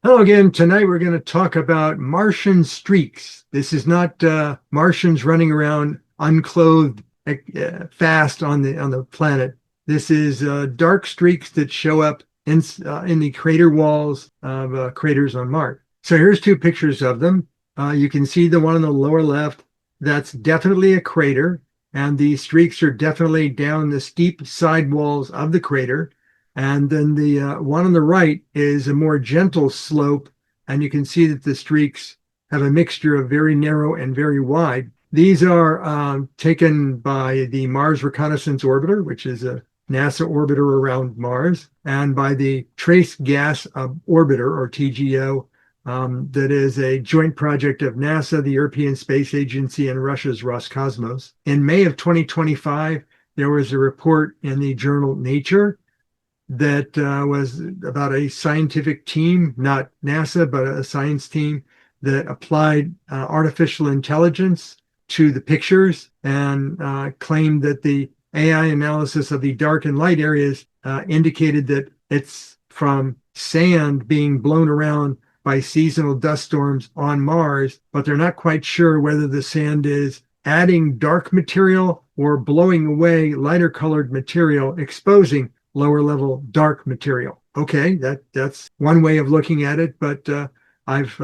Hello again. Tonight we're going to talk about Martian streaks. This is not Martians running around unclothed fast on the planet. This is dark streaks that show up in the crater walls of craters on Mars. So here's two pictures of them. You can see the one on the lower left. That's definitely a crater, and the streaks are definitely down the steep side walls of the crater. And then the one on the right is a more gentle slope, and you can see that the streaks have a mixture of very narrow and very wide. These are taken by the Mars Reconnaissance Orbiter, which is a NASA orbiter around Mars, and by the Trace Gas Orbiter, or TGO, that is a joint project of NASA, the European Space Agency, and Russia's Roscosmos. In May of 2025, there was a report in the journal Nature that was about a scientific team, not NASA, but a science team that applied artificial intelligence to the pictures and claimed that the AI analysis of the dark and light areas indicated that it's from sand being blown around by seasonal dust storms on Mars, but they're not quite sure whether the sand is adding dark material or blowing away lighter colored material, exposing lower level dark material. Okay, that's one way of looking at it, but I've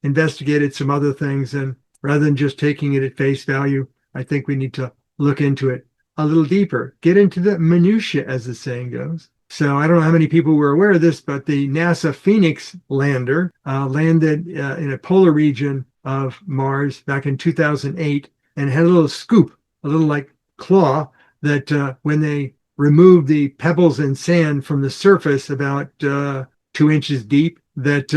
investigated some other things, and rather than just taking it at face value, I think we need to look into it a little deeper, get into the minutia, as the saying goes. So I don't know how many people were aware of this, but the NASA Phoenix lander landed in a polar region of Mars back in 2008 and had a little scoop, a little like claw, that when they removed the pebbles and sand from the surface about 2 inches deep, that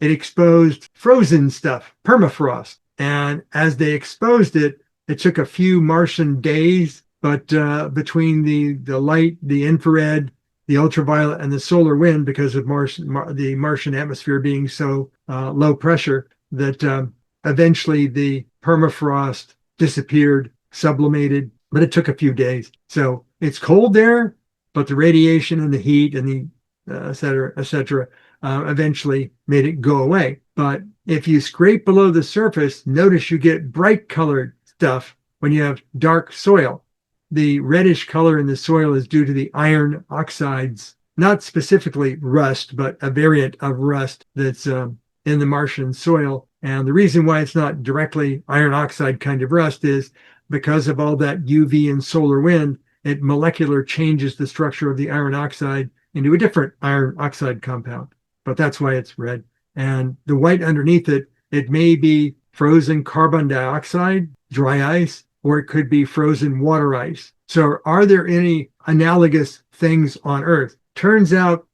it exposed frozen stuff, permafrost. And as they exposed it, it took a few Martian days, but between the light, the infrared, the ultraviolet, and the solar wind, because of the Martian atmosphere being so low pressure, that eventually the permafrost disappeared, sublimated, but it took a few days. So it's cold there, but the radiation and the heat and the et cetera, eventually made it go away. But if you scrape below the surface, notice you get bright colored stuff when you have dark soil. The reddish color in the soil is due to the iron oxides, not specifically rust, but a variant of rust that's in the Martian soil. And the reason why it's not directly iron oxide kind of rust is because of all that UV and solar wind. It molecular changes the structure of the iron oxide into a different iron oxide compound. But that's why it's red. And the white underneath it, it may be frozen carbon dioxide, dry ice, or it could be frozen water ice. So are there any analogous things on Earth? Turns out,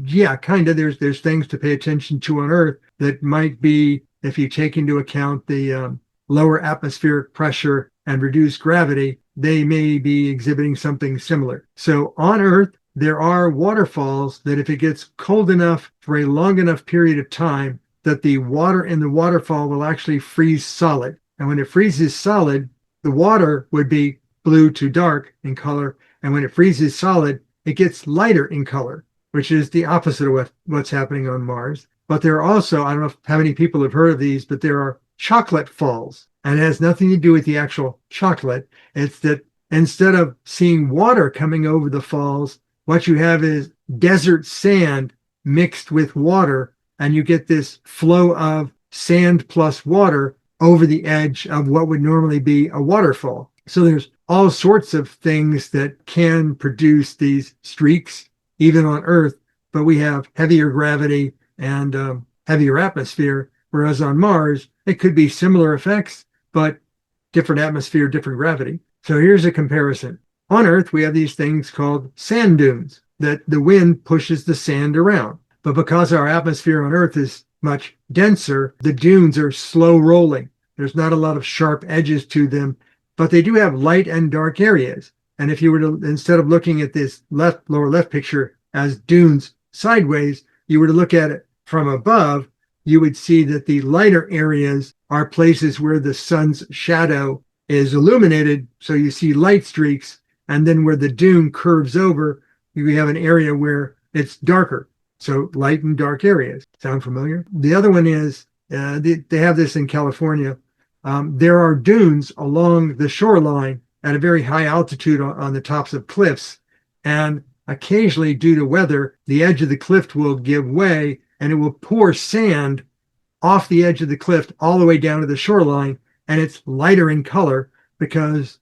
yeah, kind of. There's things to pay attention to on Earth that might be, if you take into account the lower atmospheric pressure and reduced gravity, they may be exhibiting something similar. So on Earth, there are waterfalls that if it gets cold enough for a long enough period of time, that the water in the waterfall will actually freeze solid. And when it freezes solid, the water would be blue to dark in color. And when it freezes solid, it gets lighter in color, which is the opposite of what's happening on Mars. But there are also, I don't know how many people have heard of these, but there are chocolate falls. And it has nothing to do with the actual chocolate. It's that instead of seeing water coming over the falls, what you have is desert sand mixed with water, and you get this flow of sand plus water over the edge of what would normally be a waterfall. So there's all sorts of things that can produce these streaks, even on Earth, but we have heavier gravity and heavier atmosphere, whereas on Mars, it could be similar effects, but different atmosphere, different gravity. So here's a comparison. On Earth, we have these things called sand dunes, that the wind pushes the sand around. But because our atmosphere on Earth is much denser, the dunes are slow rolling. There's not a lot of sharp edges to them, but they do have light and dark areas. And if you were to, instead of looking at this lower left picture as dunes sideways, you were to look at it from above, you would see that the lighter areas are places where the sun's shadow is illuminated. So you see light streaks. And then where the dune curves over, you have an area where it's darker. So light and dark areas. Sound familiar? The other one is, they have this in California. There are dunes along the shoreline at a very high altitude on the tops of cliffs. And occasionally, due to weather, the edge of the cliff will give way and it will pour sand off the edge of the cliff all the way down to the shoreline. And it's lighter in color because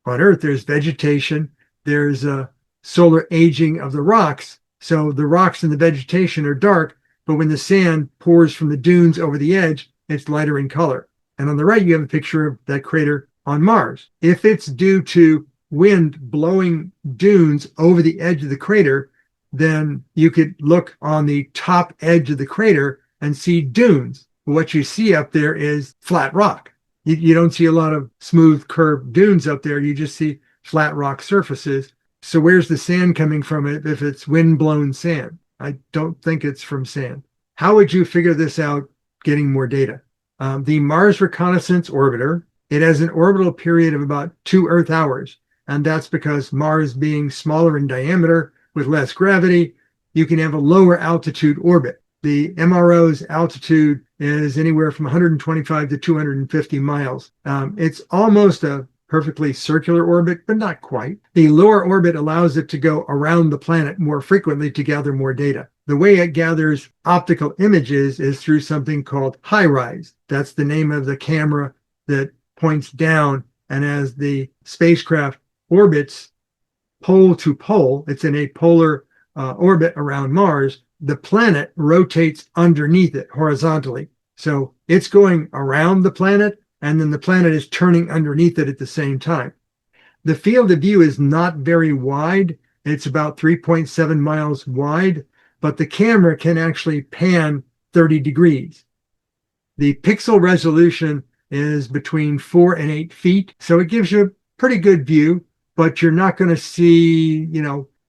on Earth, there's vegetation, there's a solar aging of the rocks. So the rocks and the vegetation are dark, but when the sand pours from the dunes over the edge, it's lighter in color. And on the right, you have a picture of that crater on Mars. If it's due to wind blowing dunes over the edge of the crater, then you could look on the top edge of the crater and see dunes. What you see up there is flat rock. You don't see a lot of smooth curved dunes up there. You just see flat rock surfaces. So where's the sand coming from if it's wind-blown sand? I don't think it's from sand. How would you figure this out getting more data? The Mars Reconnaissance orbiter, it has an orbital period of about 2 Earth hours. And that's because Mars being smaller in diameter with less gravity, you can have a lower altitude orbit. The MRO's altitude is anywhere from 125 to 250 miles. It's almost a perfectly circular orbit, but not quite. The lower orbit allows it to go around the planet more frequently to gather more data. The way it gathers optical images is through something called HiRISE. That's the name of the camera that points down, and as the spacecraft orbits pole to pole, it's in a polar orbit around Mars, the planet rotates underneath it horizontally. So it's going around the planet, and then the planet is turning underneath it at the same time. The field of view is not very wide. It's about 3.7 miles wide, but the camera can actually pan 30 degrees. The pixel resolution is between 4 and 8 feet, so it gives you a pretty good view, but you're not going to see,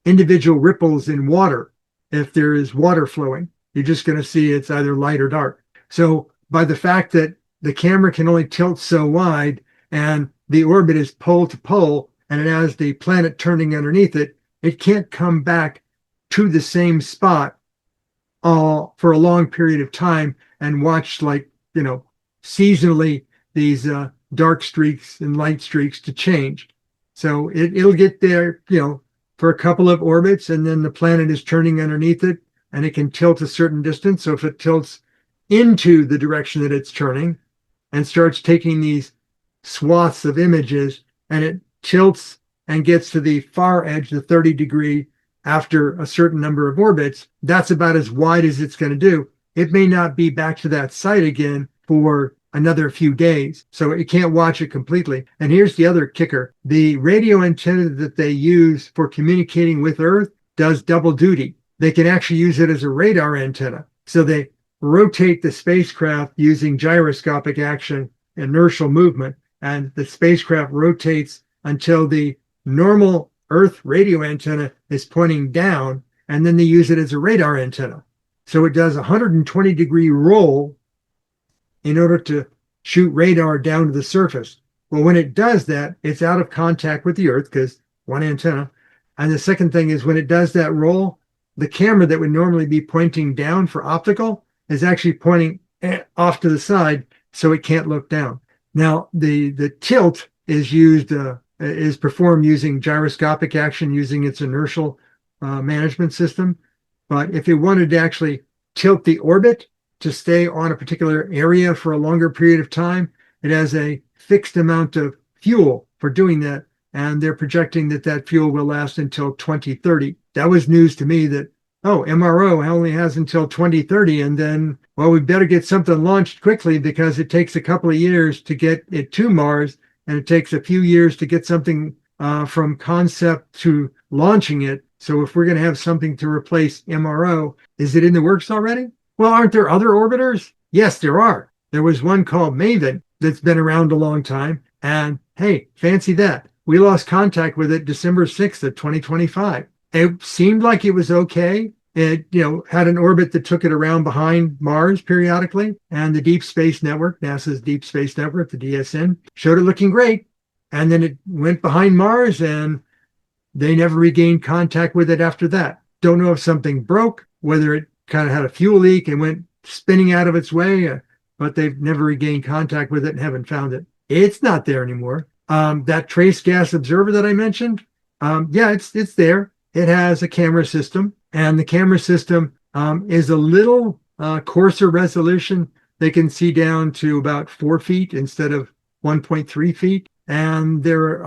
individual ripples in water if there is water flowing. You're just going to see it's either light or dark. So by the fact that the camera can only tilt so wide and the orbit is pole to pole and it has the planet turning underneath it, it can't come back to the same spot for a long period of time and watch seasonally these dark streaks and light streaks to change. So it'll get there, for a couple of orbits, and then the planet is turning underneath it and it can tilt a certain distance. So if it tilts into the direction that it's turning and starts taking these swaths of images and it tilts and gets to the far edge, the 30 degree, after a certain number of orbits, that's about as wide as it's going to do. It may not be back to that site again for another few days, so it can't watch it completely. And here's the other kicker. The radio antenna that they use for communicating with Earth does double duty. They can actually use it as a radar antenna. So they rotate the spacecraft using gyroscopic action, inertial movement, and the spacecraft rotates until the normal Earth radio antenna is pointing down, and then they use it as a radar antenna. So it does a 120-degree roll in order to shoot radar down to the surface. Well, when it does that, it's out of contact with the Earth because one antenna. And the second thing is when it does that roll, the camera that would normally be pointing down for optical is actually pointing off to the side, so it can't look down. Now, the tilt is performed using gyroscopic action, using its inertial management system. But if it wanted to actually tilt the orbit to stay on a particular area for a longer period of time, it has a fixed amount of fuel for doing that. And they're projecting that fuel will last until 2030. That was news to me that, MRO only has until 2030. And then, we better get something launched quickly because it takes a couple of years to get it to Mars. And it takes a few years to get something from concept to launching it. So if we're going to have something to replace MRO, is it in the works already? Well, aren't there other orbiters? Yes, there are. There was one called MAVEN that's been around a long time. And hey, fancy that. We lost contact with it December 6th of 2025. It seemed like it was okay. It, had an orbit that took it around behind Mars periodically. And the Deep Space Network, NASA's Deep Space Network, the DSN, showed it looking great. And then it went behind Mars and they never regained contact with it after that. Don't know if something broke, whether it kind of had a fuel leak and went spinning out of its way, but they've never regained contact with it and haven't found it. It's not there anymore. That trace gas observer that I mentioned, yeah, it's there. It has a camera system, and the camera system is a little coarser resolution. They can see down to about 4 feet instead of 1.3 feet, and their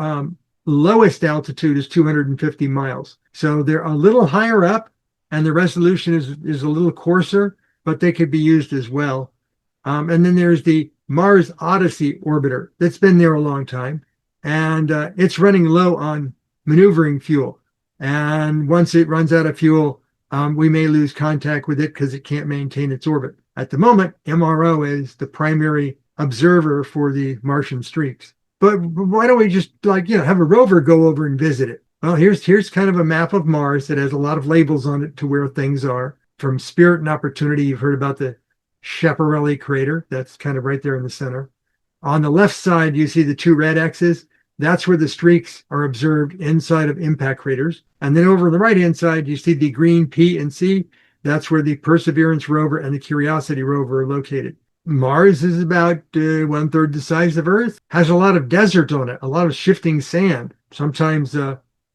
lowest altitude is 250 miles. So they're a little higher up, and the resolution is a little coarser, but they could be used as well. And then there's the Mars Odyssey orbiter that's been there a long time, and it's running low on maneuvering fuel. And once it runs out of fuel, we may lose contact with it because it can't maintain its orbit. At the moment, MRO is the primary observer for the Martian streaks. But why don't we just have a rover go over and visit it? Well, here's kind of a map of Mars that has a lot of labels on it to where things are. From Spirit and Opportunity, you've heard about the Schiaparelli crater. That's kind of right there in the center. On the left side, you see the 2 red X's. That's where the streaks are observed inside of impact craters. And then over on the right-hand side, you see the green P and C. That's where the Perseverance rover and the Curiosity rover are located. Mars is about 1/3 the size of Earth, has a lot of desert on it, a lot of shifting sand, sometimes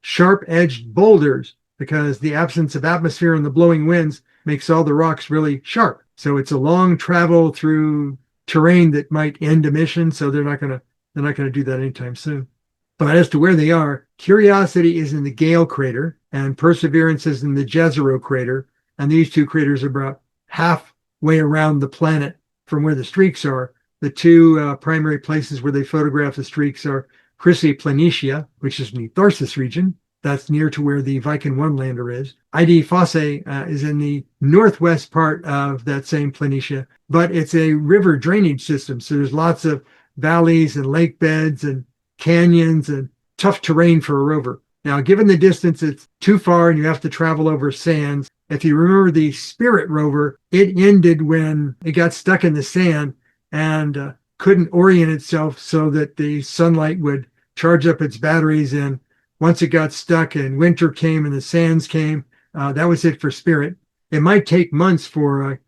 sharp-edged boulders, because the absence of atmosphere and the blowing winds makes all the rocks really sharp. So it's a long travel through terrain that might end a mission, so they're not going to do that anytime soon. But as to where they are, Curiosity is in the Gale crater, and Perseverance is in the Jezero crater, and these 2 craters are about halfway around the planet from where the streaks are. The 2 primary places where they photograph the streaks are Chrysi Planitia, which is in the Tharsis region. That's near to where the Viking 1 lander is. ID Fosse is in the northwest part of that same Planitia, but it's a river drainage system. So there's lots of valleys and lake beds and canyons and tough terrain for a rover. Now, given the distance, it's too far and you have to travel over sands. If you remember the Spirit rover, it ended when it got stuck in the sand and couldn't orient itself so that the sunlight would charge up its batteries. And once it got stuck and winter came and the sands came, that was it for Spirit. It might take months for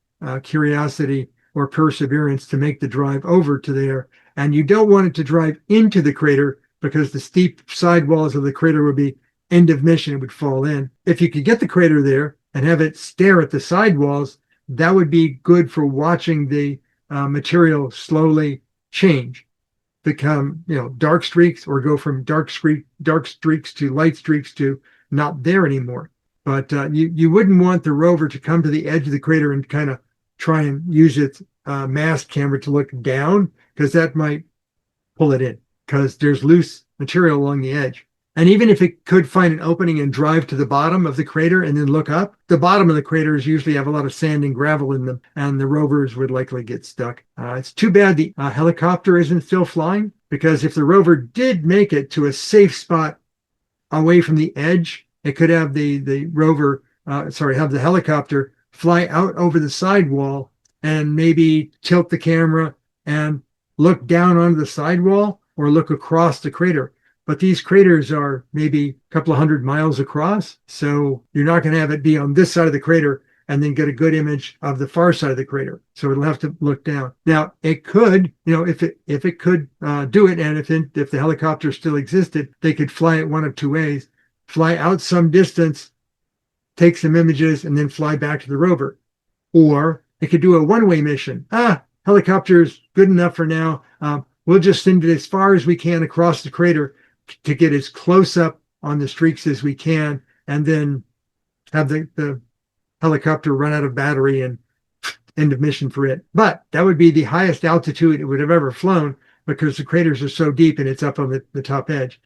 Curiosity or Perseverance to make the drive over to there. And you don't want it to drive into the crater because the steep sidewalls of the crater would be end of mission. It would fall in. If you could get the crater there and have it stare at the sidewalls, that would be good for watching the material slowly change, become dark streaks, or go from dark streaks to light streaks to not there anymore. But you wouldn't want the rover to come to the edge of the crater and kind of try and use its mast camera to look down, because that might pull it in, because there's loose material along the edge. And even if it could find an opening and drive to the bottom of the crater and then look up, the bottom of the craters usually have a lot of sand and gravel in them, and the rovers would likely get stuck. It's too bad the helicopter isn't still flying, because if the rover did make it to a safe spot away from the edge, it could have the helicopter fly out over the sidewall and maybe tilt the camera and look down onto the sidewall or look across the crater. But these craters are maybe a couple of 100 miles across, so you're not going to have it be on this side of the crater and then get a good image of the far side of the crater. So it'll have to look down. Now, it could, if it could do it, and if the helicopter still existed, they could fly it one of 2 ways: fly out some distance, take some images, and then fly back to the rover. Or it could do a one-way mission. Helicopter's good enough for now. We'll just send it as far as we can across the crater to get as close up on the streaks as we can, and then have the helicopter run out of battery and end of mission for it. But that would be the highest altitude it would have ever flown, because the craters are so deep and it's up on the top edge.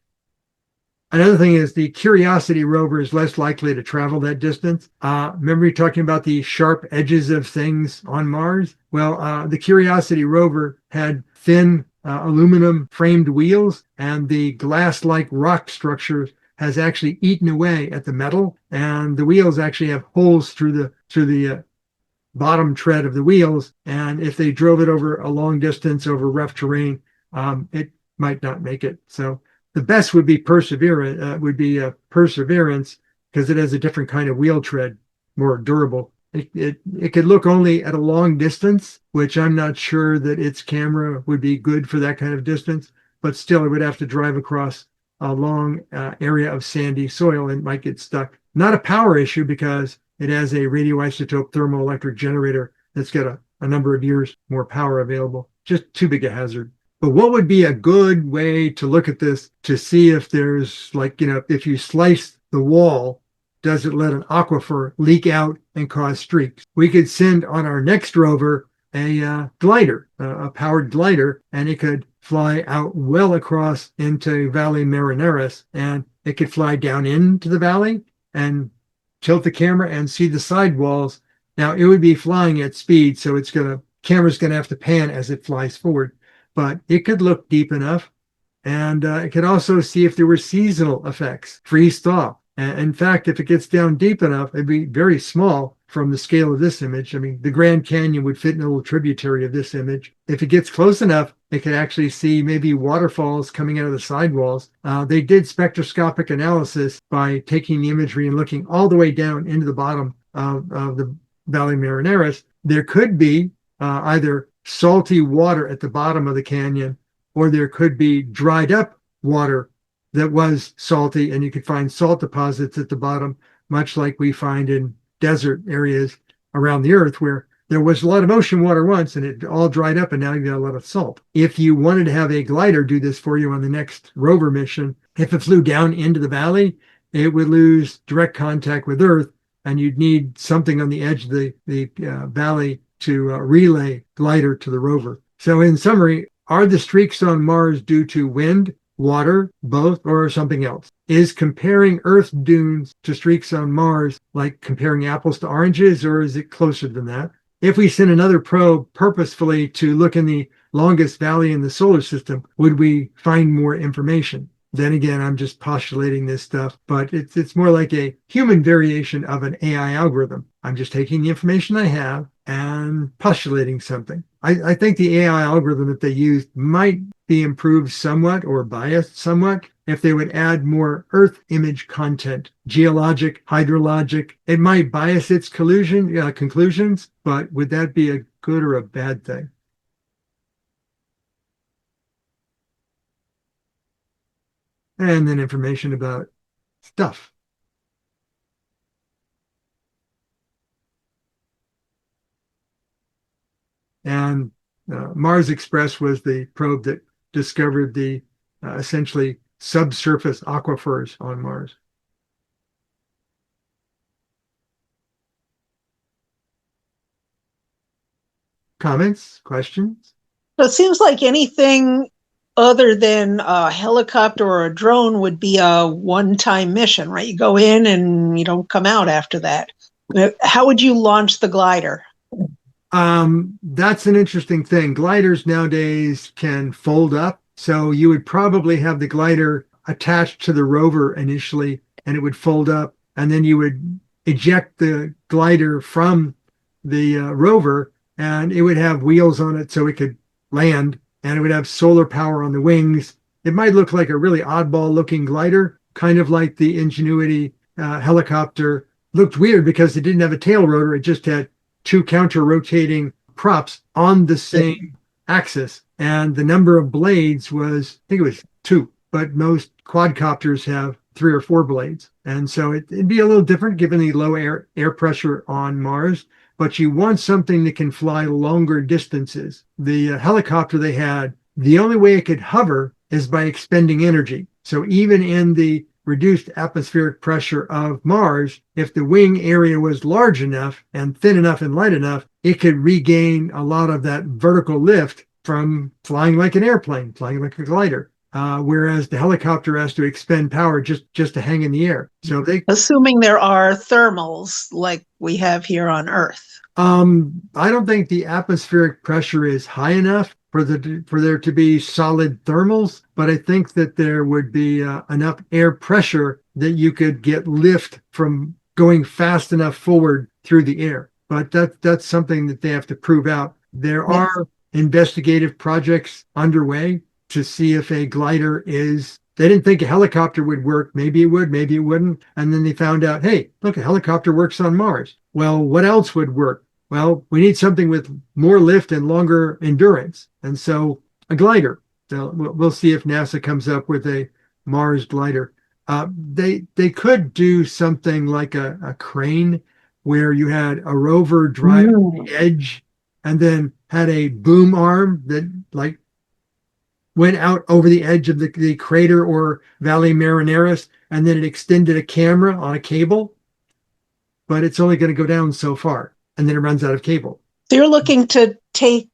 Another thing is the Curiosity rover is less likely to travel that distance. Remember you talking about the sharp edges of things on Mars? Well, the Curiosity rover had thin aluminum framed wheels, and the glass-like rock structure has actually eaten away at the metal, and the wheels actually have holes through the bottom tread of the wheels, and if they drove it over a long distance over rough terrain, it might not make it. So the best would be Perseverance, because it has a different kind of wheel tread, more durable. It could look only at a long distance, which I'm not sure that its camera would be good for that kind of distance, but still it would have to drive across a long area of sandy soil and might get stuck. Not a power issue because it has a radioisotope thermoelectric generator that's got a number of years more power available. Just too big a hazard. But what would be a good way to look at this to see if there's like, if you slice the wall, does it let an aquifer leak out and cause streaks? We could send on our next rover a glider, a powered glider, and it could fly out well across into Valles Marineras, and it could fly down into the valley and tilt the camera and see the sidewalls. Now it would be flying at speed, so camera's gonna have to pan as it flies forward, but it could look deep enough, and it could also see if there were seasonal effects, freeze thaw. In fact, if it gets down deep enough, it'd be very small from the scale of this image. I mean, the Grand Canyon would fit in a little tributary of this image. If it gets close enough, it could actually see maybe waterfalls coming out of the sidewalls. They did spectroscopic analysis by taking the imagery and looking all the way down into the bottom of the Valles Marineras. There could be either salty water at the bottom of the canyon, or there could be dried up water that was salty, and you could find salt deposits at the bottom, much like we find in desert areas around the earth where there was a lot of ocean water once and it all dried up and now you got a lot of salt. If you wanted to have a glider do this for you on the next rover mission, if it flew down into the valley, it would lose direct contact with Earth, and you'd need something on the edge of the valley to relay glider to the rover. So in summary, are the streaks on Mars due to wind, water, both, or something else? Is comparing Earth dunes to streaks on Mars like comparing apples to oranges, or is it closer than that? If we send another probe purposefully to look in the longest valley in the solar system, would we find more information? Then again, I'm just postulating this stuff, but it's more like a human variation of an AI algorithm. I'm just taking the information I have and postulating something. I think the AI algorithm that they used might be improved somewhat or biased somewhat if they would add more Earth image content, geologic, hydrologic. It might bias its conclusions, but would that be a good or a bad thing? And then information about stuff. And Mars Express was the probe that discovered the essentially subsurface aquifers on Mars. Comments, questions? So it seems like anything other than a helicopter or a drone would be a one-time mission, right? You go in and you don't come out after that. How would you launch the glider? That's an interesting thing. Gliders nowadays can fold up. So you would probably have the glider attached to the rover initially, and it would fold up, and then you would eject the glider from the rover, and it would have wheels on it so it could land, and it would have solar power on the wings. It might look like a really oddball looking glider, kind of like the Ingenuity helicopter. Looked weird because it didn't have a tail rotor. It just had two counter-rotating props on the same axis. And the number of blades was, I think it was 2, but most quadcopters have 3 or 4 blades. And so it'd be a little different given the low air pressure on Mars, but you want something that can fly longer distances. The helicopter they had, the only way it could hover is by expending energy. So even in the reduced atmospheric pressure of Mars, if the wing area was large enough and thin enough and light enough, it could regain a lot of that vertical lift from flying like an airplane, flying like a glider. Whereas the helicopter has to expend power just to hang in the air. So assuming there are thermals like we have here on Earth. I don't think the atmospheric pressure is high enough for there to be solid thermals, but I think that there would be enough air pressure that you could get lift from going fast enough forward through the air. But that's something that they have to prove out. There are investigative projects underway to see if a glider is. They didn't think a helicopter would work. Maybe it would, maybe it wouldn't. And then they found out, hey, look, a helicopter works on Mars. Well, what else would work? Well, we need something with more lift and longer endurance. And so a glider. So we'll see if NASA comes up with a Mars glider. They could do something like a crane where you had a rover drive the edge and then had a boom arm that like went out over the edge of the crater or Valles Marineras, and then it extended a camera on a cable, but it's only going to go down so far, and then it runs out of cable. So you're looking to take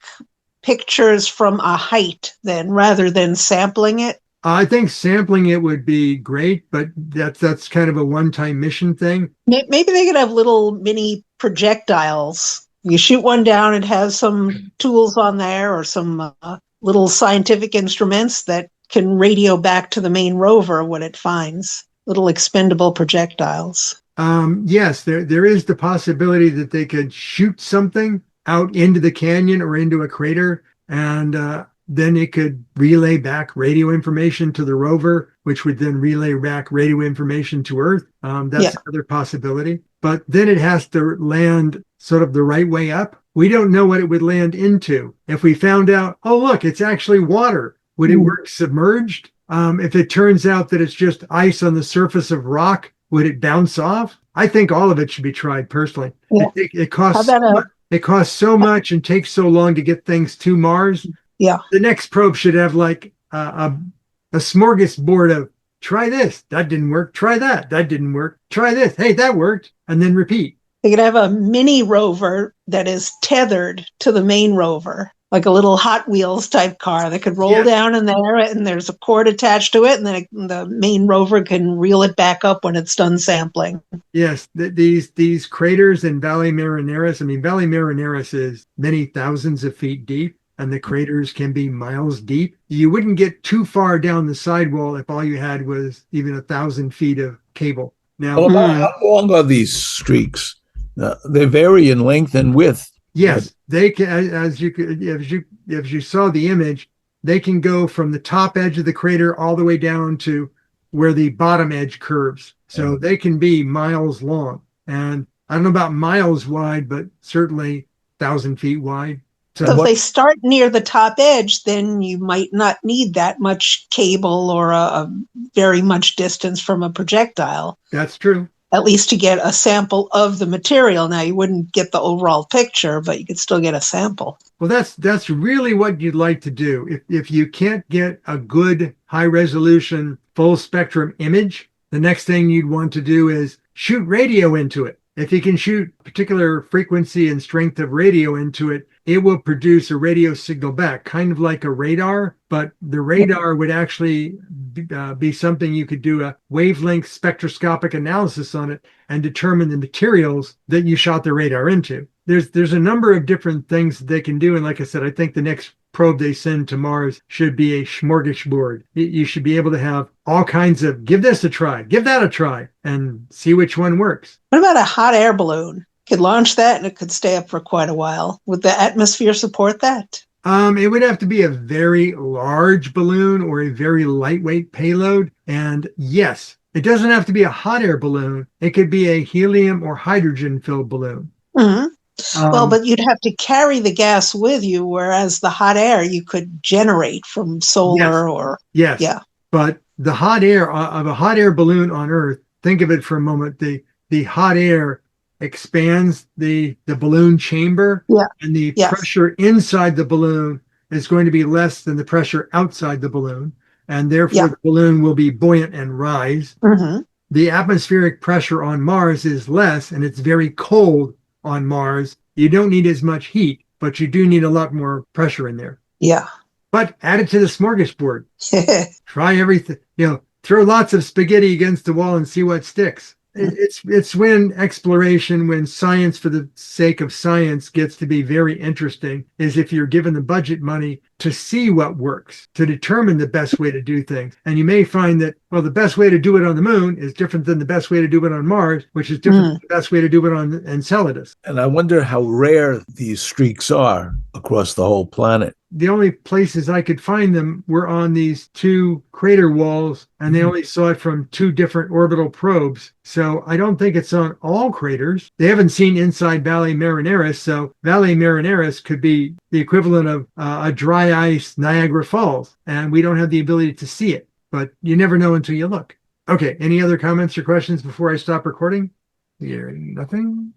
pictures from a height then, rather than sampling it? I think sampling it would be great, but that's kind of a one-time mission thing. Maybe they could have little mini projectiles. You shoot one down, it has some tools on there or some little scientific instruments that can radio back to the main rover what it finds. Little expendable projectiles. Yes, there is the possibility that they could shoot something out into the canyon or into a crater, and then it could relay back radio information to the rover, which would then relay back radio information to Earth. That's another possibility. But then it has to land sort of the right way up. We don't know what it would land into. If we found out, oh, look, it's actually water, would it work submerged? If it turns out that it's just ice on the surface of rock, would it bounce off? I think all of it should be tried personally. Yeah. It costs so much and takes so long to get things to Mars. Yeah. The next probe should have like a smorgasbord of try this, that didn't work, try that didn't work, try this, hey, that worked, and then repeat. They could have a mini rover that is tethered to the main rover, like a little Hot Wheels type car that could roll down in there, and there's a cord attached to it, and then the main rover can reel it back up when it's done sampling. Yes, these craters in Valles Marineras, I mean, Valles Marineras is many thousands of feet deep, and the craters can be miles deep. You wouldn't get too far down the sidewall if all you had was even 1,000 feet of cable. Now, how long are these streaks? They vary in length and width. Yes, they can. As you saw the image, they can go from the top edge of the crater all the way down to where the bottom edge curves. So they can be miles long, and I don't know about miles wide, but certainly 1,000 feet wide. So if they start near the top edge, then you might not need that much cable or a very much distance from a projectile. That's true. At least to get a sample of the material. Now, you wouldn't get the overall picture, but you could still get a sample. Well, that's really what you'd like to do. If you can't get a good high-resolution, full-spectrum image, the next thing you'd want to do is shoot radio into it. If you can shoot particular frequency and strength of radio into it, it will produce a radio signal back, kind of like a radar, but the radar would actually be something you could do a wavelength spectroscopic analysis on it and determine the materials that you shot the radar into. There's a number of different things that they can do. And like I said, I think the next probe they send to Mars should be a smorgasbord. You should be able to have all kinds of, give this a try, give that a try, and see which one works. What about a hot air balloon? Could launch that and it could stay up for quite a while. Would the atmosphere support that? It would have to be a very large balloon or a very lightweight payload. And yes, it doesn't have to be a hot air balloon. It could be a helium or hydrogen filled balloon. Mm-hmm. Well, but you'd have to carry the gas with you, whereas the hot air you could generate from solar or... Yes. Yeah. But the hot air of a hot air balloon on Earth, think of it for a moment, the hot air expands the balloon chamber, and the pressure inside the balloon is going to be less than the pressure outside the balloon, and therefore the balloon will be buoyant and rise. Mm-hmm. The atmospheric pressure on Mars is less, and it's very cold on Mars. You don't need as much heat, but you do need a lot more pressure in there. Yeah. But add it to the smorgasbord. Try everything. Throw lots of spaghetti against the wall and see what sticks. It's when exploration, when science for the sake of science gets to be very interesting, is if you're given the budget money to see what works, to determine the best way to do things. And you may find that, well, the best way to do it on the moon is different than the best way to do it on Mars, which is different than the best way to do it on Enceladus. And I wonder how rare these streaks are across the whole planet. The only places I could find them were on these two crater walls, and they only saw it from two different orbital probes. So I don't think it's on all craters. They haven't seen inside Valles Marineras, so Valles Marineras could be the equivalent of a dry ice Niagara Falls, and we don't have the ability to see it. But you never know until you look. Okay, any other comments or questions before I stop recording? Nothing?